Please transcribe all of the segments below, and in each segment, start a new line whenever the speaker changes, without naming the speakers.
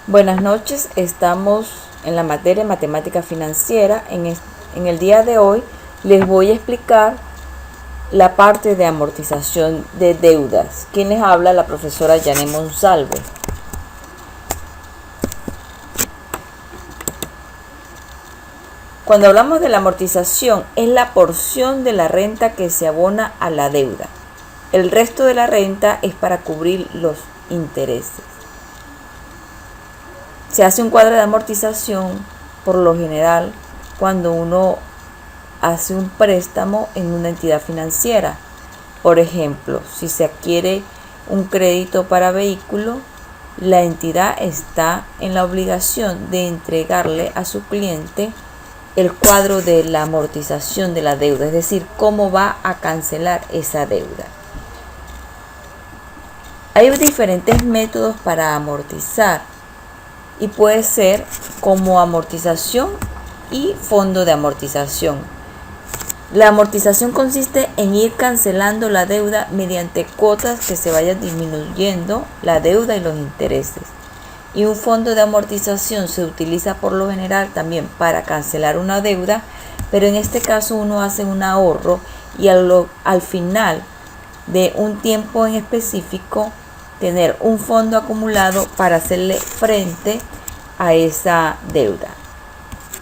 Buenas noches, estamos en la materia matemática financiera. En el día de hoy les voy a explicar la parte de amortización de deudas. ¿Quién les habla? La profesora Yané Monsalve. Cuando hablamos de la amortización, es la porción de la renta que se abona a la deuda. El resto de la renta es para cubrir los intereses. Se hace un cuadro de amortización, por lo general, cuando uno hace un préstamo en una entidad financiera. Por ejemplo, si se adquiere un crédito para vehículo, la entidad está en la obligación de entregarle a su cliente el cuadro de la amortización de la deuda, es decir, cómo va a cancelar esa deuda. Hay diferentes métodos para amortizar y puede ser como amortización y fondo de amortización. La amortización consiste en ir cancelando la deuda mediante cuotas que se vayan disminuyendo la deuda y los intereses. Y un fondo de amortización se utiliza por lo general también para cancelar una deuda, pero en este caso uno hace un ahorro y al final de un tiempo en específico tener un fondo acumulado para hacerle frente a esa deuda.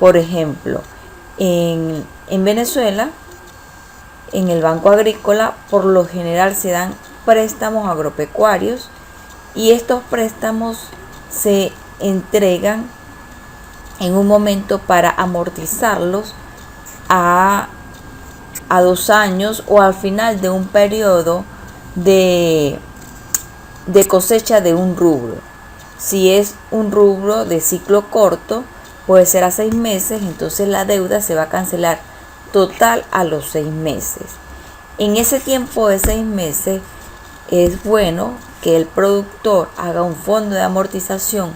Por ejemplo, en Venezuela, en el Banco Agrícola, por lo general se dan préstamos agropecuarios y estos préstamos se entregan en un momento para amortizarlos a 2 años o al final de un periodo de cosecha de un rubro. Si es un rubro de ciclo corto, puede ser a 6 meses, entonces la deuda se va a cancelar total a los 6 meses. En ese tiempo de 6 meses es bueno que el productor haga un fondo de amortización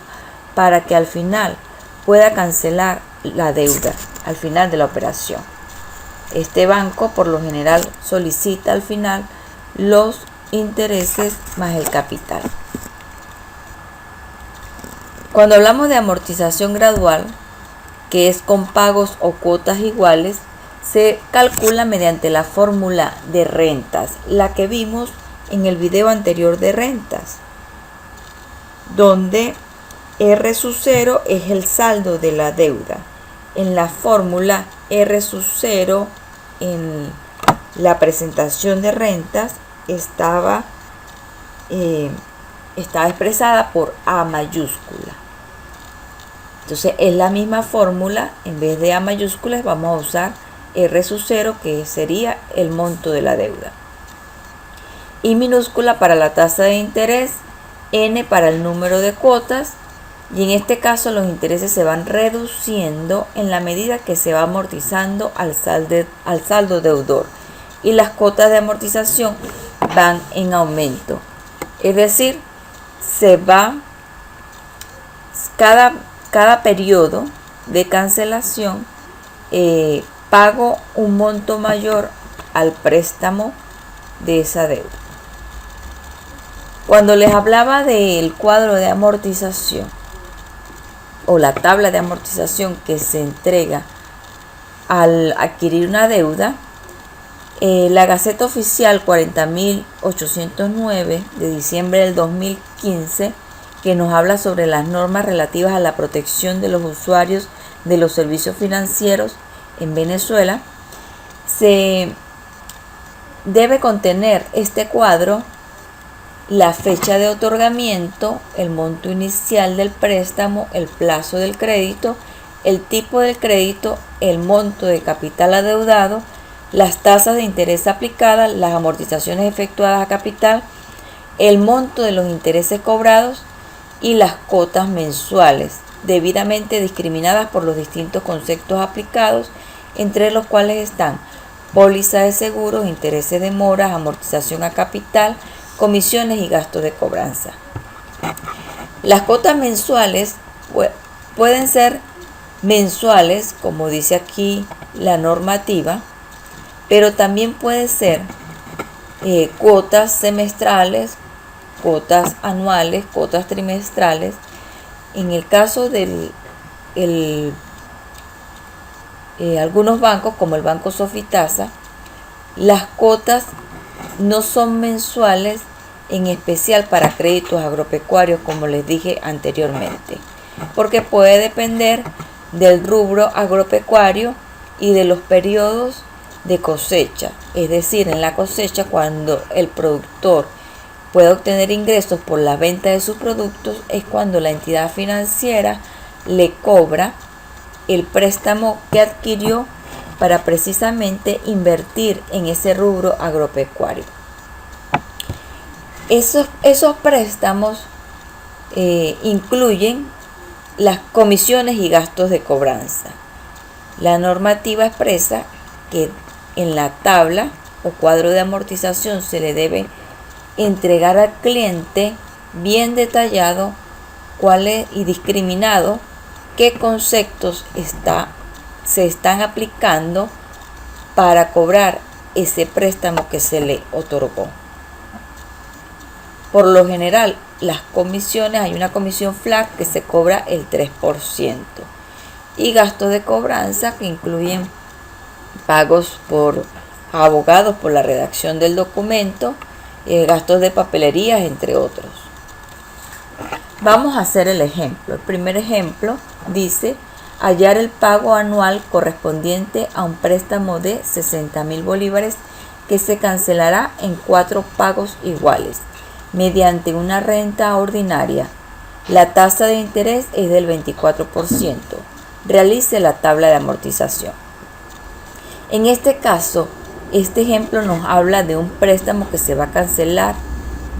para que al final pueda cancelar la deuda al final de la operación. Este banco por lo general solicita al final los intereses más el capital. Cuando hablamos de amortización gradual, que es con pagos o cuotas iguales, se calcula mediante la fórmula de rentas, la que vimos en el video anterior de rentas, donde R sub 0 es el saldo de la deuda. En la fórmula R sub 0 en la presentación de rentas estaba expresada por A mayúscula. Entonces es la misma fórmula, en vez de A mayúscula vamos a usar R sub 0, que sería el monto de la deuda. I minúscula para la tasa de interés, N para el número de cuotas, y en este caso los intereses se van reduciendo en la medida que se va amortizando al saldo deudor y las cuotas de amortización van en aumento. Es decir, se va cada periodo de cancelación, pago un monto mayor al préstamo de esa deuda. Cuando les hablaba del cuadro de amortización o la tabla de amortización que se entrega al adquirir una deuda, la Gaceta Oficial 40.809 de diciembre del 2015, que nos habla sobre las normas relativas a la protección de los usuarios de los servicios financieros en Venezuela, se debe contener este cuadro, la fecha de otorgamiento, el monto inicial del préstamo, el plazo del crédito, el tipo del crédito, el monto de capital adeudado, las tasas de interés aplicadas, las amortizaciones efectuadas a capital, el monto de los intereses cobrados y las cuotas mensuales, debidamente discriminadas por los distintos conceptos aplicados, entre los cuales están póliza de seguros, intereses de moras, amortización a capital, comisiones y gastos de cobranza. Las cuotas mensuales pueden ser mensuales, como dice aquí la normativa, pero también puede ser cuotas semestrales, cuotas anuales, cuotas trimestrales, En el caso de algunos bancos, como el Banco Sofitasa, las cuotas no son mensuales, en especial para créditos agropecuarios, como les dije anteriormente, porque puede depender del rubro agropecuario y de los periodos de cosecha. Es decir, en la cosecha, cuando el productor puede obtener ingresos por la venta de sus productos, es cuando la entidad financiera le cobra el préstamo que adquirió para precisamente invertir en ese rubro agropecuario. Esos préstamos incluyen las comisiones y gastos de cobranza. La normativa expresa que en la tabla o cuadro de amortización se le debe entregar al cliente bien detallado y discriminado qué conceptos se están aplicando para cobrar ese préstamo que se le otorgó. Por lo general, las comisiones, hay una comisión flat que se cobra el 3%, y gastos de cobranza que incluyen pagos por abogados por la redacción del documento, gastos de papelería, entre otros. Vamos a hacer el ejemplo. El primer ejemplo dice: hallar el pago anual correspondiente a un préstamo de 60.000 bolívares que se cancelará en 4 pagos iguales mediante una renta ordinaria. La tasa de interés es del 24%. Realice la tabla de amortización. En este caso, este ejemplo nos habla de un préstamo que se va a cancelar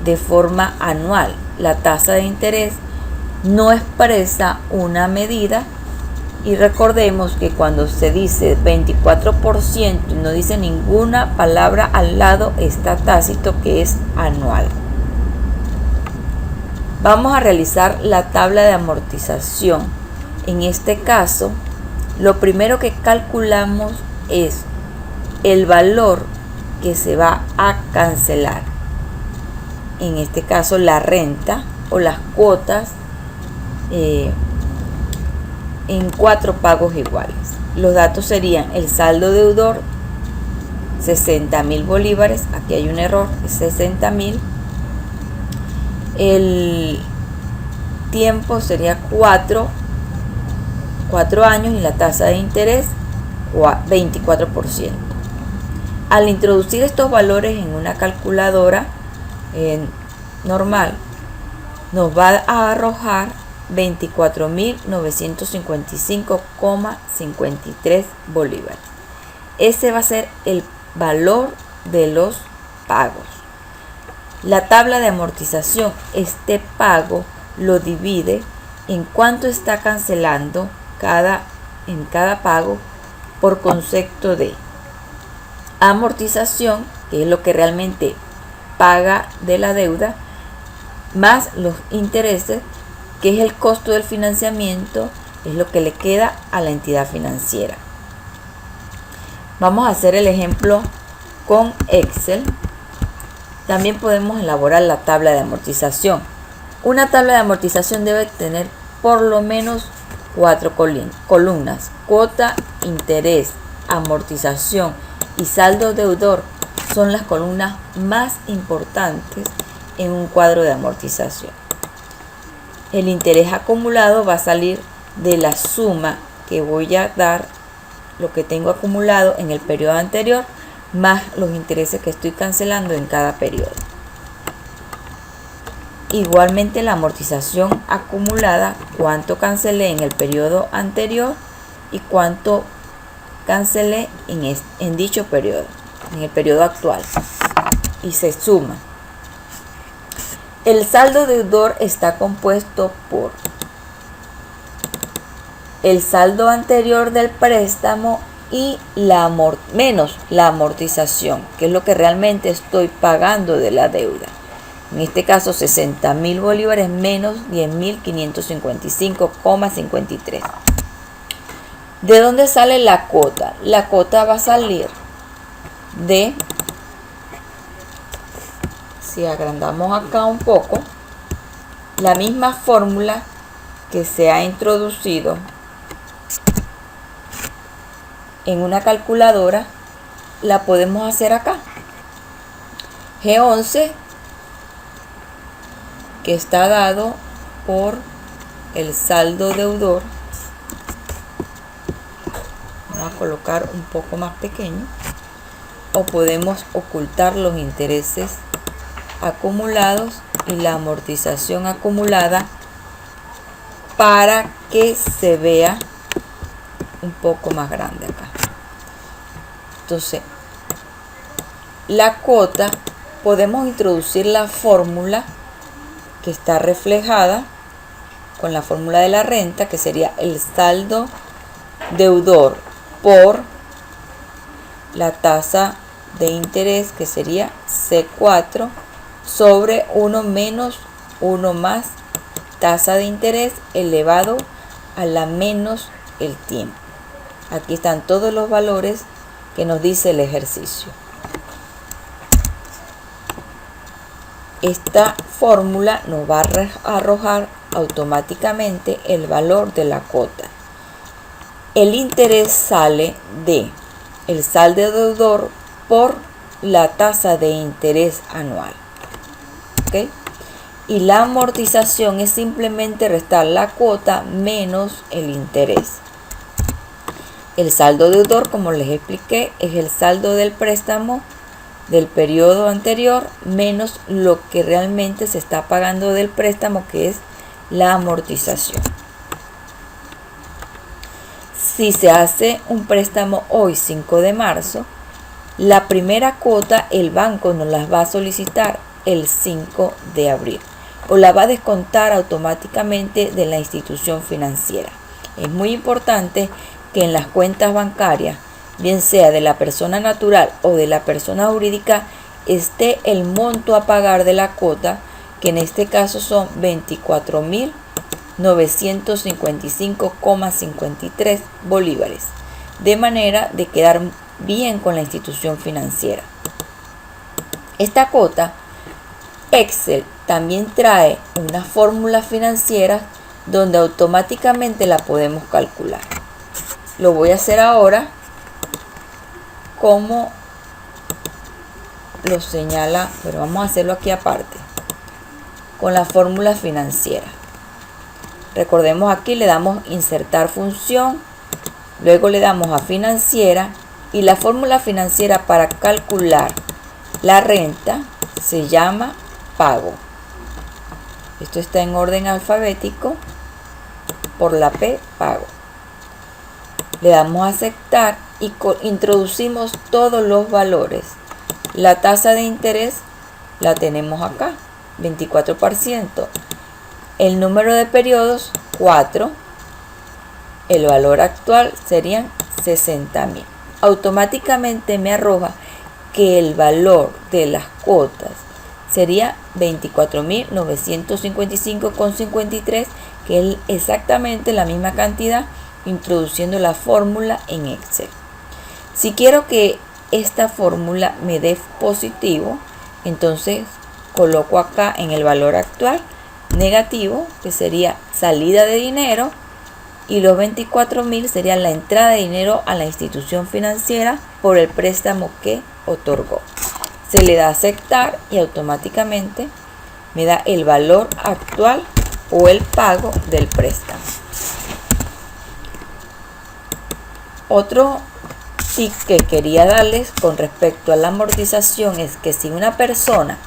de forma anual. La tasa de interés no expresa una medida, y recordemos que cuando se dice 24% y no dice ninguna palabra al lado, está tácito que es anual. Vamos a realizar la tabla de amortización. En este caso, lo primero que calculamos es el valor que se va a cancelar. En este caso, la renta o las cuotas en 4 pagos iguales. Los datos serían: el saldo deudor 60.000 bolívares, aquí hay un error, es 60.000. El tiempo sería 4 años y la tasa de interés 24%. Al introducir estos valores en una calculadora normal, nos va a arrojar 24.955,53 bolívares. Ese va a ser el valor de los pagos. La tabla de amortización, este pago lo divide en cuánto está cancelando en cada pago por concepto de amortización, que es lo que realmente paga de la deuda, más los intereses, que es el costo del financiamiento, es lo que le queda a la entidad financiera. Vamos a hacer el ejemplo con Excel. También podemos elaborar la tabla de amortización. Una tabla de amortización debe tener por lo menos 4 columnas. Cuota, interés, amortización y saldo deudor son las columnas más importantes en un cuadro de amortización. El interés acumulado va a salir de la suma que voy a dar, lo que tengo acumulado en el periodo anterior, más los intereses que estoy cancelando en cada periodo. Igualmente la amortización acumulada, cuánto cancelé en el periodo anterior y cuánto cancelé en dicho periodo, en el periodo actual, y se suma. El saldo deudor está compuesto por el saldo anterior del préstamo y menos la amortización, que es lo que realmente estoy pagando de la deuda. En este caso, 60.000 bolívares menos 10.555,53. ¿De dónde sale la cuota? La cuota va a salir de, si agrandamos acá un poco, la misma fórmula que se ha introducido en una calculadora la podemos hacer acá. G11, que está dado por el saldo deudor. Vamos a colocar un poco más pequeño. O podemos ocultar los intereses acumulados y la amortización acumulada para que se vea un poco más grande acá. Entonces, la cuota, podemos introducir la fórmula que está reflejada con la fórmula de la renta, que sería el saldo deudor por la tasa de interés, que sería C4 sobre 1 menos 1 más tasa de interés elevado a la menos el tiempo. Aquí están todos los valores que nos dice el ejercicio. Esta fórmula nos va a arrojar automáticamente el valor de la cuota. El interés sale de el saldo deudor por la tasa de interés anual. ¿Okay? Y la amortización es simplemente restar la cuota menos el interés. El saldo deudor, como les expliqué, es el saldo del préstamo del periodo anterior menos lo que realmente se está pagando del préstamo, que es la amortización. Si se hace un préstamo hoy, 5 de marzo, la primera cuota el banco nos las va a solicitar el 5 de abril o la va a descontar automáticamente de la institución financiera. Es muy importante que en las cuentas bancarias, bien sea de la persona natural o de la persona jurídica, esté el monto a pagar de la cuota, que en este caso son 24.955,53 bolívares, de manera de quedar bien con la institución financiera. Esta cuota, Excel también trae una fórmula financiera donde automáticamente la podemos calcular. Lo voy a hacer ahora como lo señala, pero vamos a hacerlo aquí aparte, con la fórmula financiera. Recordemos, aquí le damos insertar función, luego le damos a financiera, y la fórmula financiera para calcular la renta se llama pago. Esto está en orden alfabético por la P, pago. Le damos a aceptar y introducimos todos los valores. La tasa de interés la tenemos acá, 24%. El número de periodos, 4. El valor actual serían 60.000. Automáticamente me arroja que el valor de las cuotas sería 24.955,53, que es exactamente la misma cantidad, introduciendo la fórmula en Excel. Si quiero que esta fórmula me dé positivo, entonces coloco acá en el valor actual negativo, que sería salida de dinero, y los 24.000 serían la entrada de dinero a la institución financiera por el préstamo que otorgó. Se le da a aceptar y automáticamente me da el valor actual o el pago del préstamo. Otro tip que quería darles con respecto a la amortización es que si una persona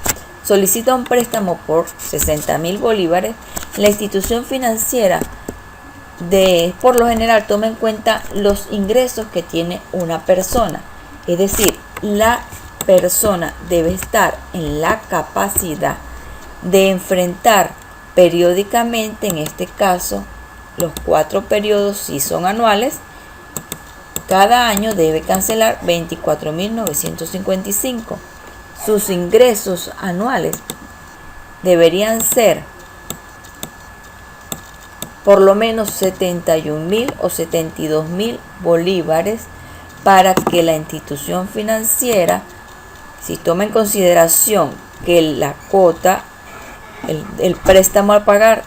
solicita un préstamo por 60.000 bolívares, la institución financiera por lo general toma en cuenta los ingresos que tiene una persona. Es decir, la persona debe estar en la capacidad de enfrentar periódicamente, en este caso, los 4 periodos, si son anuales, cada año debe cancelar 24.955. Sus ingresos anuales deberían ser por lo menos 71.000 o 72.000 bolívares para que la institución financiera, si toma en consideración que la cuota, el préstamo a pagar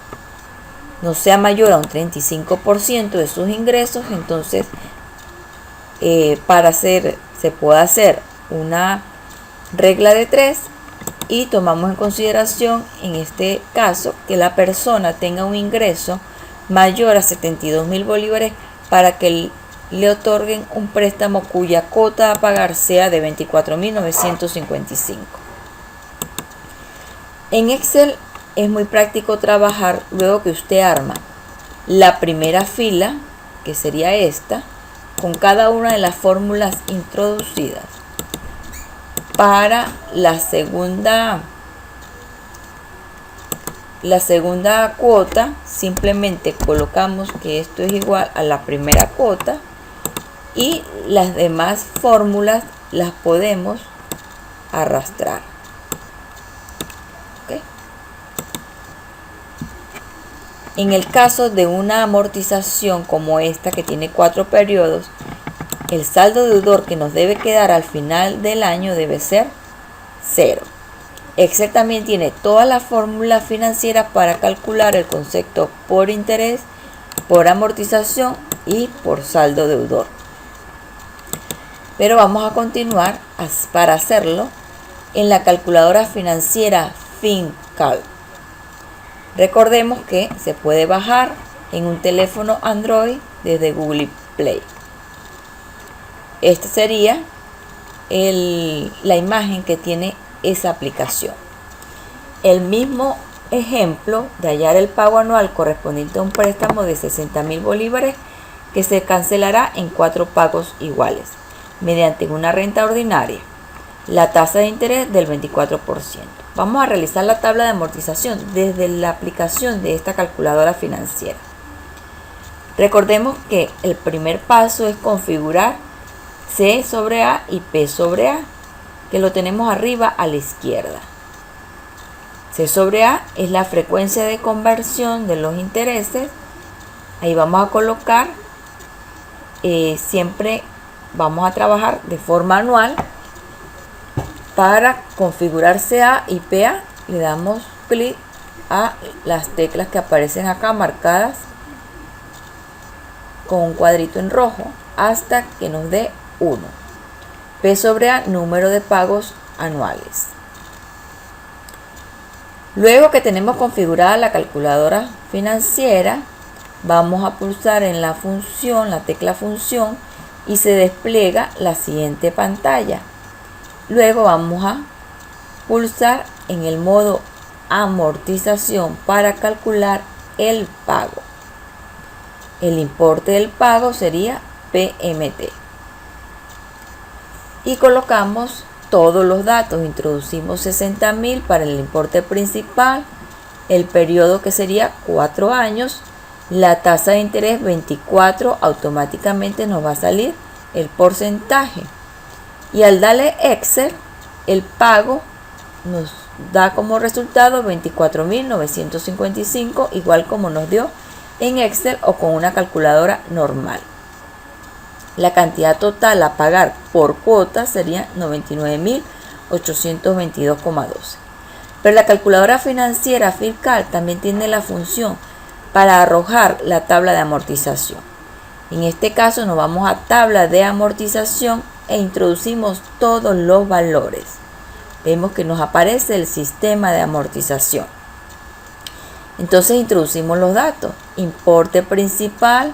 no sea mayor a un 35% de sus ingresos, entonces se puede hacer una regla de 3 y tomamos en consideración en este caso que la persona tenga un ingreso mayor a 72.000 bolívares para que le otorguen un préstamo cuya cuota a pagar sea de 24.955. En Excel es muy práctico trabajar luego que usted arma la primera fila, que sería esta, con cada una de las fórmulas introducidas. Para la segunda cuota, simplemente colocamos que esto es igual a la primera cuota y las demás fórmulas las podemos arrastrar. ¿Okay? En el caso de una amortización como esta que tiene 4 periodos, el saldo deudor que nos debe quedar al final del año debe ser 0. Excel también tiene todas las fórmulas financieras para calcular el concepto por interés, por amortización y por saldo deudor. Pero vamos a continuar para hacerlo en la calculadora financiera FinCalc. Recordemos que se puede bajar en un teléfono Android desde Google Play. Esta sería la imagen que tiene esa aplicación. El mismo ejemplo de hallar el pago anual correspondiente a un préstamo de 60.000 bolívares que se cancelará en 4 pagos iguales mediante una renta ordinaria. La tasa de interés del 24%. Vamos a realizar la tabla de amortización desde la aplicación de esta calculadora financiera. Recordemos que el primer paso es configurar C sobre A y P sobre A, que lo tenemos arriba a la izquierda. C sobre A es la frecuencia de conversión de los intereses. Ahí vamos a colocar, siempre vamos a trabajar de forma anual. Para configurar CA y PA le damos clic a las teclas que aparecen acá marcadas con un cuadrito en rojo hasta que nos dé 1. P sobre A, número de pagos anuales. Luego que tenemos configurada la calculadora financiera, vamos a pulsar en la tecla función y se despliega la siguiente pantalla. Luego vamos a pulsar en el modo amortización para calcular el pago. El importe del pago sería PMT. Y colocamos todos los datos. Introducimos 60.000 para el importe principal, el periodo que sería 4 años, la tasa de interés 24, automáticamente nos va a salir el porcentaje. Y al darle Excel, el pago nos da como resultado 24.955, igual como nos dio en Excel o con una calculadora normal. La cantidad total a pagar por cuota sería 99.822,12. Pero la calculadora financiera FinCalc también tiene la función para arrojar la tabla de amortización. En este caso nos vamos a tabla de amortización e introducimos todos los valores. Vemos que nos aparece el sistema de amortización. Entonces introducimos los datos: importe principal,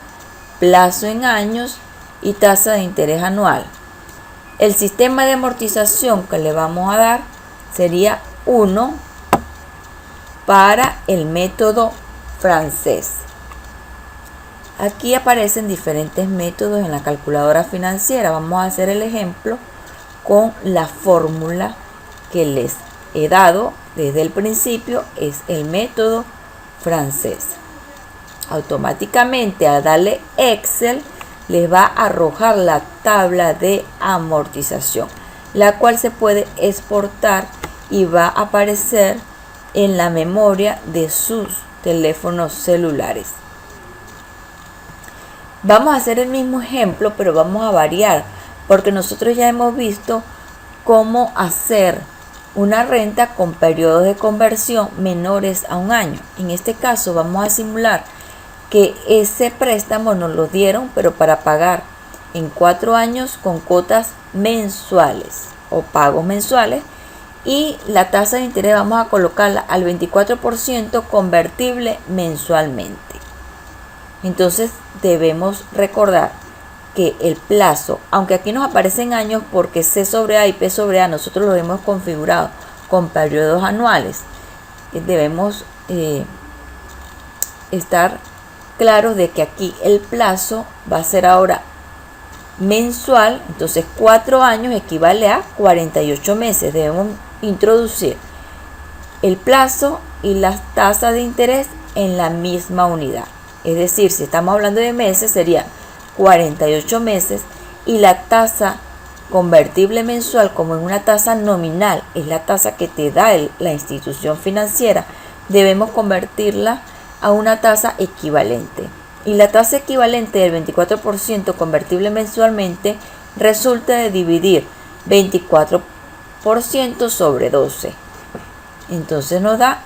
plazo en años y tasa de interés anual. El sistema de amortización que le vamos a dar sería 1 para el método francés. Aquí aparecen diferentes métodos en la calculadora financiera. Vamos a hacer el ejemplo con la fórmula que les he dado desde el principio, es el método francés. Automáticamente al darle Excel les va a arrojar la tabla de amortización, la cual se puede exportar y va a aparecer en la memoria de sus teléfonos celulares. Vamos a hacer el mismo ejemplo, pero vamos a variar, porque nosotros ya hemos visto cómo hacer una renta con periodos de conversión menores a un año. En este caso vamos a simular que ese préstamo nos lo dieron, pero para pagar en 4 años con cuotas mensuales o pagos mensuales, y la tasa de interés vamos a colocarla al 24% convertible mensualmente. Entonces debemos recordar que el plazo, aunque aquí nos aparecen años porque C sobre A y P sobre A nosotros lo hemos configurado con periodos anuales, debemos estar claros de que aquí el plazo va a ser ahora mensual. Entonces 4 años equivale a 48 meses. Debemos introducir el plazo y las tasas de interés en la misma unidad. Es decir, si estamos hablando de meses, sería 48 meses, y la tasa convertible mensual, como es una tasa nominal, es la tasa que te da la institución financiera, debemos convertirla a una tasa equivalente. Y la tasa equivalente del 24% convertible mensualmente resulta de dividir 24% sobre 12. Entonces nos da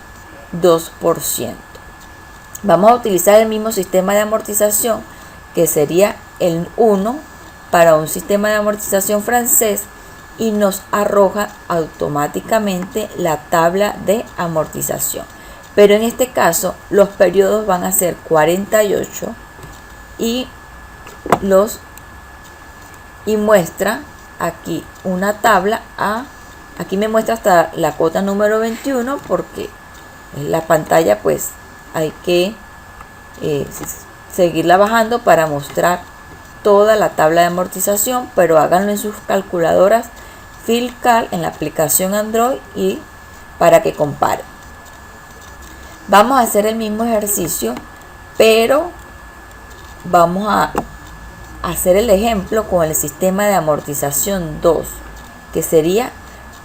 2%. Vamos a utilizar el mismo sistema de amortización, que sería el 1 para un sistema de amortización francés, y nos arroja automáticamente la tabla de amortización. Pero en este caso los periodos van a ser 48 y muestra aquí una tabla aquí me muestra hasta la cuota número 21, porque en la pantalla pues hay que seguirla bajando para mostrar toda la tabla de amortización, pero háganlo en sus calculadoras FilCal en la aplicación Android y para que comparen. Vamos a hacer el mismo ejercicio, pero vamos a hacer el ejemplo con el sistema de amortización 2, que sería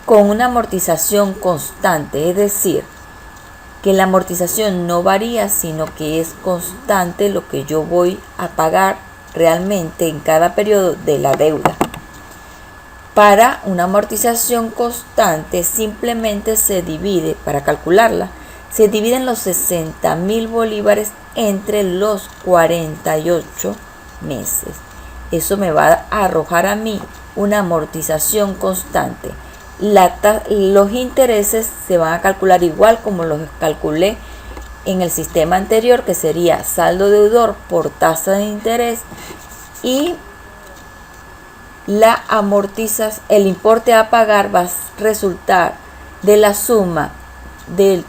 con una amortización constante, es decir, que la amortización no varía, sino que es constante lo que yo voy a pagar realmente en cada periodo de la deuda. Para una amortización constante simplemente se divide, para calcularla, se dividen los 60.000 bolívares entre los 48 meses. Eso me va a arrojar a mí una amortización constante. Los intereses se van a calcular igual como los calculé en el sistema anterior, que sería saldo deudor por tasa de interés, y el importe a pagar va a resultar de la suma de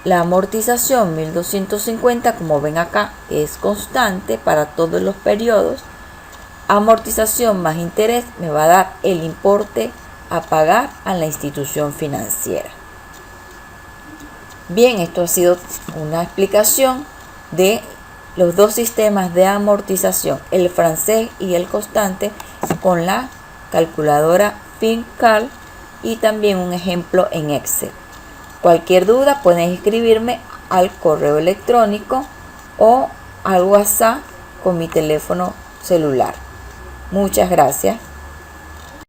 la amortización 1250, como ven acá, es constante para todos los periodos. Amortización más interés me va a dar el importe a pagar a la institución financiera. Bien, esto ha sido una explicación de los dos sistemas de amortización, el francés y el constante, con la calculadora FilCal, y también un ejemplo en Excel. Cualquier duda pueden escribirme al correo electrónico o al WhatsApp con mi teléfono celular. Muchas gracias.